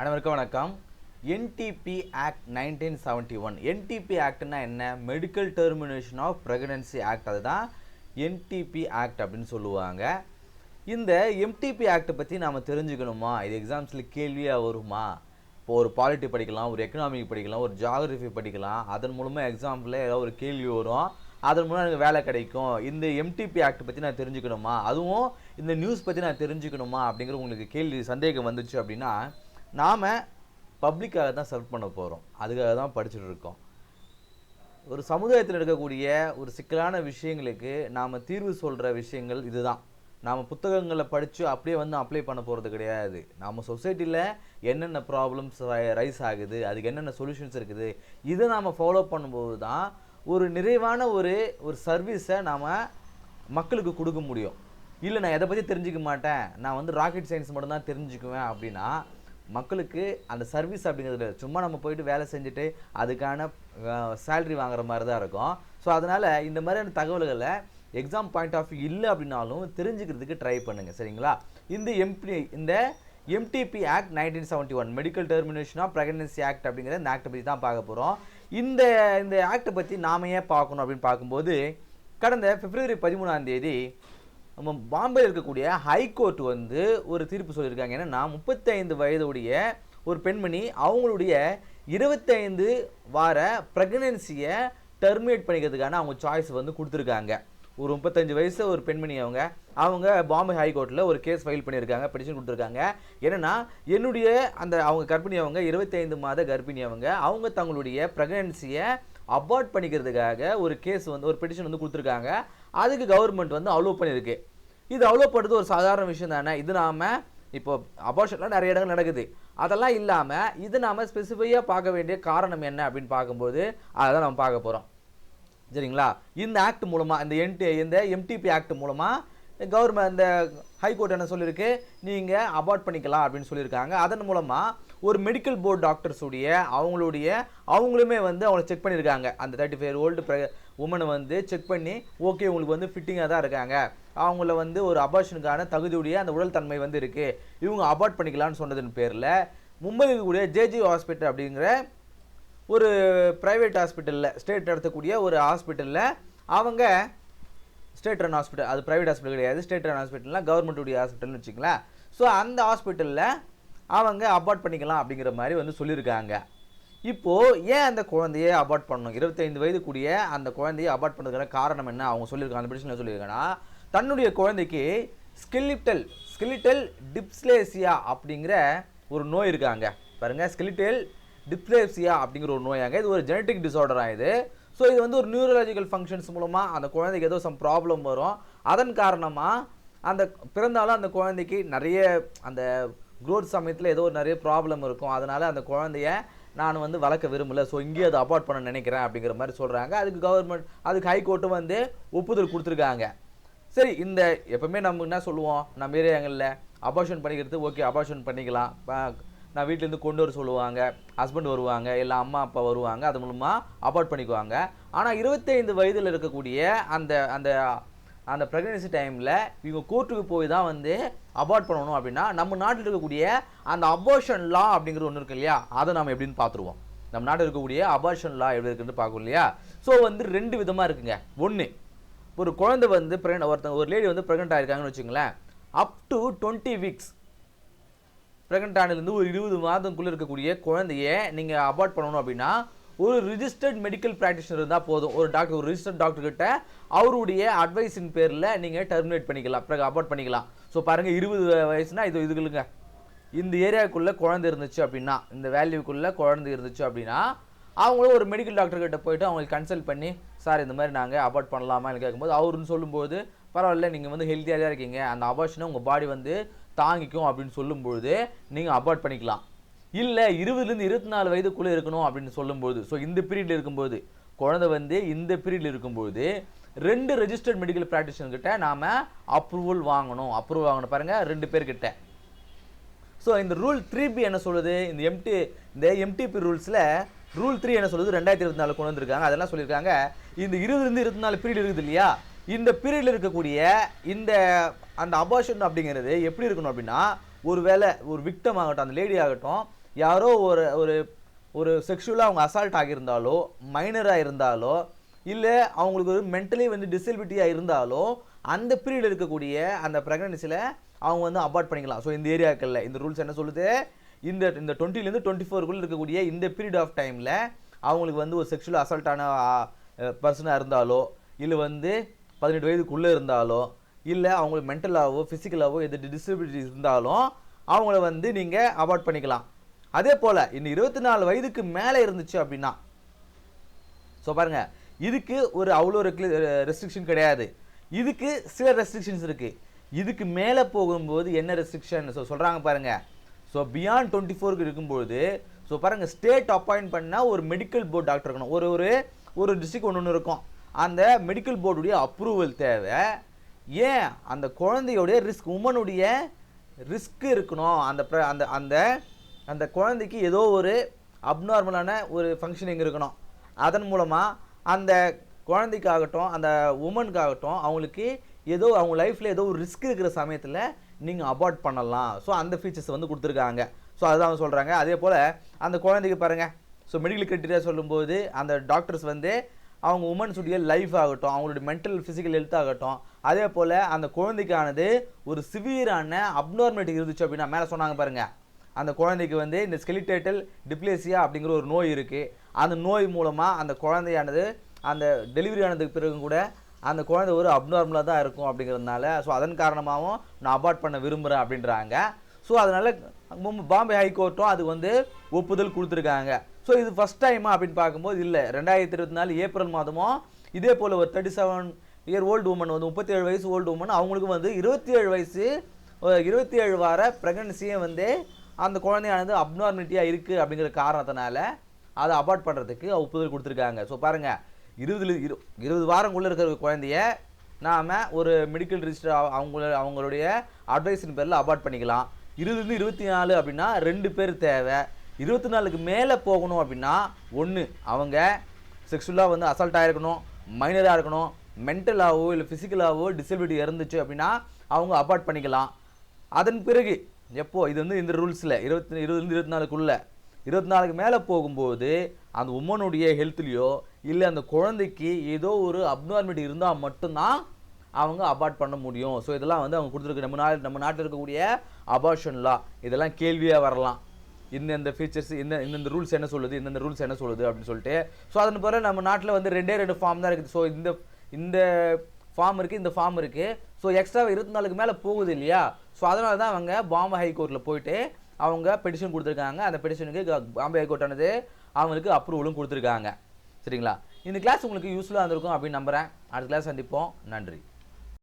அனைவருக்கும் வணக்கம். NDB act 1971. NTP ஆக்ட்னா என்ன? Medical termination of pregnancy act. அதுதான் என்டிபி ஆக்ட் அப்படின்னு சொல்லுவாங்க. இந்த எம்டிபி ஆக்ட் பற்றி நாம் தெரிஞ்சுக்கணுமா? இது எக்ஸாம்ஸில் கேள்வியாக வருமா? இப்போ ஒரு பாலிட்டி படிக்கலாம், ஒரு எக்கனாமிக் படிக்கலாம், ஒரு ஜியாகிரஃபி படிக்கலாம். அதன் மூலமாக எக்ஸாம்பிளில் ஏதாவது ஒரு கேள்வி வரும், அதன் மூலம் எனக்கு வேலை கிடைக்கும். இந்த எம்டிபி ஆக்ட் பற்றி நான் தெரிஞ்சுக்கணுமா, அதுவும் இந்த நியூஸ் பற்றி நான் தெரிஞ்சுக்கணுமா அப்படிங்கிற உங்களுக்கு கேள்வி சந்தேகம் வந்துச்சு அப்படின்னா, நாம் பப்ளிக்காக தான் சர்வ் பண்ண போகிறோம். அதுக்காக தான் படிச்சுட்டு இருக்கோம். ஒரு சமுதாயத்தில் இருக்கக்கூடிய ஒரு சிக்கலான விஷயங்களுக்கு நாம் தீர்வு சொல்கிற விஷயங்கள் இதுதான். நாம் புத்தகங்களை படித்து அப்படியே வந்து அப்ளை பண்ண போகிறது கிடையாது. நம்ம சொசைட்டியில் என்னென்ன ப்ராப்ளம்ஸ் ரைஸ் ஆகுது, அதுக்கு என்னென்ன சொல்யூஷன்ஸ் இருக்குது, இதை நாம் ஃபாலோ பண்ணும்போது தான் ஒரு நிறைவான ஒரு சர்வீஸை நாம் மக்களுக்கு கொடுக்க முடியும். இல்லை நான் எதை பற்றி தெரிஞ்சிக்க மாட்டேன், நான் வந்து ராக்கெட் சயின்ஸ் மட்டும்தான் தெரிஞ்சுக்குவேன் அப்படின்னா மக்களுக்கு அந்த சர்வீஸ் அப்படிங்கிறது சும்மா நம்ம போயிட்டு வேலை செஞ்சுட்டு அதுக்கான சேலரி வாங்குற மாதிரி தான் இருக்கும். ஸோ அதனால் இந்த மாதிரியான தகவல்களை எக்ஸாம் பாயிண்ட் ஆஃப் வியூ இல்லை அப்படின்னாலும் தெரிஞ்சுக்கிறதுக்கு ட்ரை பண்ணுங்கள், சரிங்களா? இந்த MTP act 1971 medical termination of pregnancy act அப்படிங்கிற இந்த ஆக்டை பற்றி தான் பார்க்க போகிறோம். இந்த ஆக்டை பற்றி நாம் ஏன் பார்க்கணும் அப்படின்னு பார்க்கும்போது, கடந்த பிப்ரவரி 13 நம்ம பாம்பேயில் இருக்கக்கூடிய ஹைகோர்ட் வந்து ஒரு தீர்ப்பு சொல்லியிருக்காங்க. என்னென்னா 35 வயதுடைய ஒரு பெண்மணி அவங்களுடைய 25 வார ப்ரெக்னன்சியை டெர்மினேட் பண்ணிக்கிறதுக்கான அவங்க சாய்ஸ் வந்து கொடுத்துருக்காங்க. ஒரு 35 வயசு ஒரு பெண்மணி அவங்க பாம்பே ஹைகோர்ட்டில் ஒரு கேஸ் ஃபைல் பண்ணியிருக்காங்க, பெட்டிஷன் கொடுத்துருக்காங்க. என்னென்னா என்னுடைய அவங்க கர்ப்பிணி, 25 மாத கர்ப்பிணி, அவங்க தங்களுடைய ப்ரெக்னன்சியை அபார்ட் பண்ணிக்கிறதுக்காக ஒரு கேஸ் வந்து ஒரு பெட்டிஷன் வந்து கொடுத்துருக்காங்க. அதுக்கு கவர்மெண்ட் வந்து அலோவ் பண்ணியிருக்கு. இது அலோவ் பண்ணுறது ஒரு சாதாரண விஷயம் தானே. இது நாம் இப்போ அபார்ஷன்லாம் நிறைய இடங்கள் நடக்குது, அதெல்லாம் இல்லாமல் இது நாம் ஸ்பெசிஃபையாக பார்க்க வேண்டிய காரணம் என்ன அப்படின்னு பார்க்கும்போது அதை தான் நம்ம பார்க்க போகிறோம், சரிங்களா? இந்த ஆக்ட் மூலமாக இந்த எம்டிபி ஆக்ட் மூலமாக கவர்மெண்ட் இந்த ஹைகோர்ட் என்ன சொல்லியிருக்கு, நீங்கள் அபார்ட் பண்ணிக்கலாம் அப்படின்னு சொல்லியிருக்காங்க. அதன் மூலமாக ஒரு மெடிக்கல் போர்டு டாக்டர்ஸுடைய அவங்களுமே வந்து அவங்களை செக் பண்ணியிருக்காங்க. அந்த 35 ஓல்டு உமனை வந்து செக் பண்ணி ஓகே உங்களுக்கு வந்து ஃபிட்டிங்காக தான் இருக்காங்க, அவங்கள வந்து ஒரு அபார்ஷனுக்கான தகுதியுடைய அந்த உடல் தன்மை வந்து இருக்குது, இவங்க அபார்ட் பண்ணிக்கலாம்னு சொன்னதன் பேரில் மும்பையில் இருக்கக்கூடிய ஜேஜி ஹாஸ்பிட்டல் அப்படிங்கிற ஒரு ப்ரைவேட் ஹாஸ்பிட்டலில், ஸ்டேட் நடத்தக்கூடிய ஒரு ஹாஸ்பிட்டலில், அவங்க ஸ்டேட் ரன் ஹாஸ்பிட்டல், அது ப்ரைவேட் ஹாஸ்பிட்டல் கிடையாது, ஸ்டேட் ரன் ஹாஸ்பிட்டல்னால் கவர்மெண்ட்டுடைய ஹாஸ்பிட்டல்னு வச்சுங்களேன். ஸோ அந்த ஹாஸ்பிட்டலில் அவங்க அபார்ட் பண்ணிக்கலாம் அப்படிங்கிற மாதிரி வந்து சொல்லியிருக்காங்க. இப்போது ஏன் அந்த குழந்தையை அபார்ட் பண்ணணும், 25 வயது கூடிய அந்த குழந்தையை அபார்ட் பண்ணுறதுக்கான காரணம் என்ன அவங்க சொல்லியிருக்காங்க. அந்த பிடிஷனில் சொல்லியிருக்காங்கன்னா, தன்னுடைய குழந்தைக்கு ஸ்கெலிட்டல் டிப்ஸ்லேசியா அப்படிங்கிற ஒரு நோய் இருக்காங்க. பாருங்கள், ஸ்கெலிட்டல் டிப்ஸ்லேசியா அப்படிங்கிற ஒரு நோயாங்க. இது ஒரு ஜெனட்டிக் டிசார்டராக இது. ஸோ இது வந்து ஒரு நியூரலாஜிக்கல் ஃபங்க்ஷன்ஸ் மூலமாக அந்த குழந்தைக்கு ஏதோ சம் ப்ராப்ளம் வரும். அதன் காரணமாக அந்த பிறந்தாலும் அந்த குழந்தைக்கு நிறைய அந்த க்ரோத் சமயத்தில் ஏதோ ஒரு நிறைய ப்ராப்ளம் இருக்கும். அதனால் அந்த குழந்தைய நான் வந்து வளர்க்க விரும்பலை, ஸோ இங்கேயே அதை அபார்ட் பண்ண நினைக்கிறேன் அப்படிங்கிற மாதிரி சொல்கிறாங்க. அதுக்கு ஹைகோர்ட்டும் வந்து ஒப்புதல் கொடுத்துருக்காங்க. சரி, இந்த எப்பவுமே நம்ம என்ன சொல்லுவோம், நம்ம ஏரியாங்களில் அபார்ஷன் பண்ணிக்கிறது ஓகே, அபார்ஷன் பண்ணிக்கலாம், நான் வீட்டிலேருந்து கொண்டு வர சொல்லுவாங்க, ஹஸ்பண்ட் வருவாங்க, இல்லை அம்மா அப்பா வருவாங்க, அது மூலமாக அபார்ட் பண்ணிக்குவாங்க. ஆனால் 25 வயதில் இருக்கக்கூடிய அந்த ப்ரெக்னன்சி டைமில் இவங்க கோர்ட்டுக்கு போய் தான் வந்து அபார்ட் பண்ணணும் அப்படின்னா, நம்ம நாட்டில் இருக்கக்கூடிய அந்த அபார்ஷன் லா அப்படிங்கிற ஒன்று இருக்கு இல்லையா, அதை நம்ம எப்படின்னு பார்த்துருவோம். நம்ம நாட்டில் இருக்கக்கூடிய அபார்ஷன் லா எப்படி இருக்குன்னு பார்க்கணும் இல்லையா. ஸோ வந்து 2 விதமாக இருக்குங்க. ஒன்று, ஒரு குழந்தை வந்து ஒரு லேடி வந்து ப்ரெக்னென்ட் ஆகிருக்காங்கன்னு வச்சுங்களேன், அப் டு 20 வீக்ஸ் ப்ரெக்னென்ட் ஆனதுலேருந்து ஒரு 20 மாதத்துக்குள்ளே இருக்கக்கூடிய குழந்தைய நீங்கள் அபார்ட் பண்ணணும் அப்படின்னா ஒரு ரிஜிஸ்டர்ட் மெடிக்கல் ப்ராக்டிஷனர் இருந்தால் போதும். ஒரு ரிஜிஸ்டர்ட் டாக்டர்கிட்ட அவருடைய அட்வைஸின் பேரில் நீங்கள் டெர்மினேட் பண்ணிக்கலாம், அபார்ட் பண்ணிக்கலாம். ஸோ பாருங்கள், 20 வயசுனா இதுகளுங்க, இந்த ஏரியாவுக்குள்ளே குழந்தை இருந்துச்சு அப்படின்னா, இந்த வேல்யூக்குள்ளே குழந்தை இருந்துச்சு அப்படின்னா அவங்களும் ஒரு மெடிக்கல் டாக்டர்கிட்ட போய்ட்டு அவங்களுக்கு கன்சல்ட் பண்ணி, சார் இந்த மாதிரி நாங்கள் அபார்ட் பண்ணலாமான்னு கேட்கும்போது அவருன்னு சொல்லும்போது, பரவாயில்ல நீங்கள் வந்து ஹெல்த்தியாக தான் இருக்கீங்க, அந்த அபார்ஷனை உங்கள் பாடி வந்து தாங்கிக்கும் அப்படின்னு சொல்லும்பொழுது நீங்கள் அபார்ட் பண்ணிக்கலாம். இல்லை 20லேருந்து 24 வயதுக்குள்ளே இருக்கணும் அப்படின்னு சொல்லும்போது, ஸோ இந்த பீரியடில் இருக்கும்போது, குழந்தை வந்து இந்த பீரியடில் இருக்கும்போது 2 ரெஜிஸ்டர்ட் மெடிக்கல் ப்ராக்டிஷனர்கிட்ட நாம் அப்ரூவல் வாங்கணும். பாருங்கள், 2 பேர்கிட்ட. ஸோ இந்த ரூல் 3B என்ன சொல்லுது, இந்த எம்டிபி ரூல்ஸில் ரூல் 3 என்ன சொல்லுது, 2024 கொண்டு வந்திருக்காங்க. அதெல்லாம் சொல்லியிருக்காங்க, இந்த 20லேருந்து 24 பீரியட் இருக்குது இல்லையா, இந்த பீரியடில் இருக்கக்கூடிய அந்த அபார்ஷன் அப்படிங்கிறது எப்படி இருக்கணும் அப்படின்னா, ஒரு வேளை ஒரு விக்டம் ஆகட்டும், அந்த லேடி ஆகட்டும், யாரோ ஒரு ஒரு ஒரு செக்ஷுவலாக அவங்க அசால்ட் ஆகியிருந்தாலோ, மைனராக இருந்தாலோ, இல்லை அவங்களுக்கு ஒரு மென்டலி வந்து டிசபிலிட்டியாக இருந்தாலோ, அந்த பீரியட் இருக்கக்கூடிய அந்த ப்ரெக்னன்சியில் அவங்க வந்து அபார்ட் பண்ணிக்கலாம். ஸோ இந்த ஏரியாக்களில் இந்த ரூல்ஸ் என்ன சொல்லுது, இந்த 20லேருந்து 24க்குள்ளே இருக்கக்கூடிய இந்த பீரியட் ஆஃப் டைமில் அவங்களுக்கு வந்து ஒரு செக்ஷுவல் அசால்ட்டான பர்சனாக இருந்தாலோ, இல்லை வந்து 18 வயதுக்குள்ளே இருந்தாலோ, இல்லை அவங்களுக்கு மென்டலாகவோ ஃபிசிக்கலாகவோ எது டிசபிலிட்டி இருந்தாலும் அவங்கள வந்து நீங்கள் அபார்ட் பண்ணிக்கலாம். அதே போல் இன்னும் 24 வயதுக்கு மேலே இருந்துச்சு அப்படின்னா, ஸோ பாருங்கள், இதுக்கு ஒரு அவ்வளோ ரெஸ்ட்ரிக்ஷன் கிடையாது. இதுக்கு சில ரெஸ்ட்ரிக்ஷன்ஸ் இருக்குது. இதுக்கு மேலே போகும்போது என்ன ரெஸ்ட்ரிக்ஷன் சொல்கிறாங்க பாருங்கள். ஸோ பியாண்ட் 24க்கு இருக்கும்போது, ஸோ பாருங்கள், ஸ்டேட் அப்பாயிண்ட் பண்ணால் ஒரு மெடிக்கல் போர்டு டாக்டர் இருக்கணும். ஒரு ஒரு ஒரு டிஸ்ட்ரிக்ட் ஒன்று இருக்கும். அந்த மெடிக்கல் போர்டுடைய அப்ரூவல் தேவை. ஏன், அந்த குழந்தையோடைய ரிஸ்க், உமனுடைய ரிஸ்க் இருக்கணும். அந்த அந்த அந்த அந்த குழந்தைக்கு ஏதோ ஒரு அப்நார்மலான ஒரு ஃபங்க்ஷனிங் இருக்கணும். அதன் மூலமாக அந்த குழந்தைக்காகட்டும் அந்த உமனுக்காகட்டும் அவங்களுக்கு ஏதோ அவங்க லைஃப்பில் ஏதோ ஒரு ரிஸ்க் இருக்கிற சமயத்தில் நீங்கள் அபார்ட் பண்ணலாம். ஸோ அந்த ஃபீச்சர்ஸ் வந்து கொடுத்துருக்காங்க. ஸோ அதுதான் அவங்க சொல்கிறாங்க. அதே போல் அந்த குழந்தைக்கு பாருங்கள், ஸோ மெடிக்கல் கிரைட்டீரியா சொல்லும்போது அந்த டாக்டர்ஸ் வந்து அவங்க உமன்ஸுடைய லைஃப் ஆகட்டும், அவங்களுடைய மென்டல் ஃபிசிக்கல் ஹெல்த் ஆகட்டும், அதே போல் அந்த குழந்தைக்கானது ஒரு சிவியரான அப்நார்மாலிட்டி இருந்துச்சு அப்படின்னா, மேலே சொன்னாங்க பாருங்கள், அந்த குழந்தைக்கு வந்து இந்த ஸ்கெலிட்டேட்டல் டிப்ளேசியா அப்படிங்கிற ஒரு நோய் இருக்குது. அந்த நோய் மூலமாக அந்த குழந்தையானது அந்த டெலிவரி ஆனதுக்கு பிறகு கூட அந்த குழந்தை ஒரு அப்நார்மலாக தான் இருக்கும் அப்படிங்கிறதுனால, ஸோ அதன் காரணமாகவும் நான் அபார்ட் பண்ண விரும்புகிறேன் அப்படின்றாங்க. ஸோ அதனால் பாம்பே ஹைகோர்ட்டும் அது வந்து ஒப்புதல் கொடுத்துருக்காங்க. ஸோ இது ஃபஸ்ட் டைமா அப்படின்னு பார்க்கும்போது இல்லை, 2024 ஏப்ரல் மாதமும் இதே போல் ஒரு 37 இயர் ஓல்டு உமன் வந்து 37 வயசு ஓல்டு உமன், அவங்களுக்கு வந்து 27 வார ப்ரெக்னன்சியே வந்து அந்த குழந்தையானது அப்நார்மாலிட்டியாக இருக்குது அப்படிங்கிற காரணத்தினால அதை அபார்ட் பண்ணுறதுக்கு ஒப்புதல் கொடுத்துருக்காங்க. ஸோ பாருங்கள், 20 வாரங்குள்ளே இருக்கிற குழந்தைய நாம் ஒரு மெடிக்கல் ரிஜிஸ்டர் அவங்களுடைய அட்வைஸின் பேரில் அபார்ட் பண்ணிக்கலாம். 20லேருந்து 24 அப்படின்னா 2 பேர் தேவை. 24க்கு மேலே போகணும் அப்படின்னா, ஒன்று அவங்க செக்ஷுவலாக வந்து அசால்ட் ஆகிருக்கணும், மைனராக இருக்கணும், மென்டலாகவோ இல்லை ஃபிசிக்கலாகவோ டிசபிலிட்டி இருந்துச்சு அப்படின்னா அவங்க அபார்ட் பண்ணிக்கலாம். அதன் பிறகு எப்போ இது வந்து இந்த ரூல்ஸில் 20லேருந்து 24க்குள்ளே, 24க்கு மேலே போகும்போது அந்த உமனுடைய ஹெல்த்லேயோ இல்லை அந்த குழந்தைக்கு ஏதோ ஒரு அப்நார்மாலிட்டி இருந்தால் மட்டும்தான் அவங்க அபார்ட் பண்ண முடியும். ஸோ இதெல்லாம் வந்து அவங்க கொடுத்துருக்கு. நம்ம நாட்டில் இருக்கக்கூடிய அபார்ஷன் லா இதெல்லாம் கேள்வியாக வரலாம். இந்த ஃபீச்சர்ஸ் இந்த ரூல்ஸ் என்ன சொல்லுது, இந்த ரூல்ஸ் என்ன சொல்லுது அப்படின்னு சொல்லிட்டு. ஸோ அதன் பிறகு நம்ம நாட்டில் வந்து 2 ஃபார்ம் தான் இருக்குது. ஸோ இந்த ஃபார்ம் இருக்குது, இந்த ஃபார்ம் இருக்குது. ஸோ எக்ஸ்ட்ரா 24க்கு மேலே போகுது இல்லையா. ஸோ அதனால தான் அவங்க பாம்பே ஹைகோர்ட்டில் போயிட்டு அவங்க பெட்டிஷன் கொடுத்துருக்காங்க. அந்த பெட்டிஷனுக்கு பாம்பே ஹைகோர்ட்டானது அவங்களுக்கு அப்ரூவலும் கொடுத்துருக்காங்க. சரிங்களா. இந்த கிளாஸ் உங்களுக்கு யூஸ்ஃபுல்லாக இருந்திருக்கும் அப்படின்னு நம்புகிறேன். அடுத்த கிளாஸ் சந்திப்போம். நன்றி.